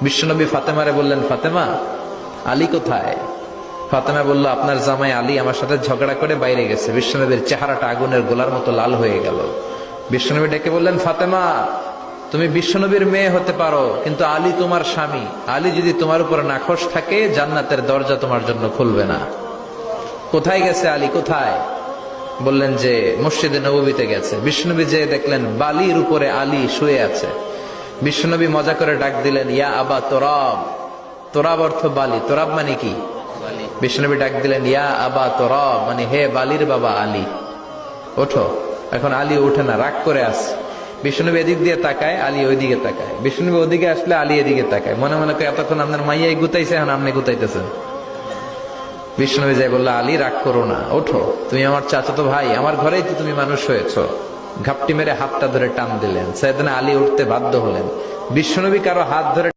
বিশ্বনবী ফাতেমারে বললেন, ফাতেমা, আলী কোথায়? ফাতেমা বলল, আপনার জামাই আলী আমার সাথে ঝগড়া করে বাইরে গেছে। বিশ্বনবীর চেহারাটা আগুনের গোলার মতো লাল হয়ে গেল। বিশ্বনবী ডেকে বললেন, ফাতেমা, তুমি বিশ্বনবীর মেয়ে হতে পারো, কিন্তু আলী তোমার স্বামী। আলী যদি তোমার উপর নাখোশ থাকে, জান্নাতের দরজা তোমার জন্য খুলবে না। কোথায় গেছে আলী, কোথায়? বললেন যে মসজিদে নববীতে গেছে। বিশ্বনবী যে দেখলেন বালির উপরে আলী শুয়ে আছে। বিশ্বনবী মজা করে ডাক দিলেন, ইয়া আবা তোরাব। তোরাব অর্থ বালি, তোরাব মানে কি? বিশ্বনবী ডাক দিলেন, ইয়া আবা তোরাব, মানে হে বালির বাবা আলী, ওঠো। এখন আলী ওঠে না, রাগ করে আসে। বিশ্বনবী এদিক দিয়ে তাকায়, আলী ওইদিকে তাকায়। বিশ্বনবী ওদিকে আসলে আলী এদিকে তাকায়। মনে মনে করে এতক্ষণ আপনার মাইয়াই গুতাইছে, এখন আপনি গুতাইতেছেন। বিশ্বনবী যাই বলল, আলী রাগ করো না, ওঠো, তুমি আমার চাচাতো ভাই, আমার ঘরেই তো তুমি মানুষ হয়েছো। ঘাপটি মেরে হাতটা ধরে টান দিলেন। সাইয়েদনা আলী উঠতে বাধ্য হলেন। বিশ্বনবী কারো হাত ধরে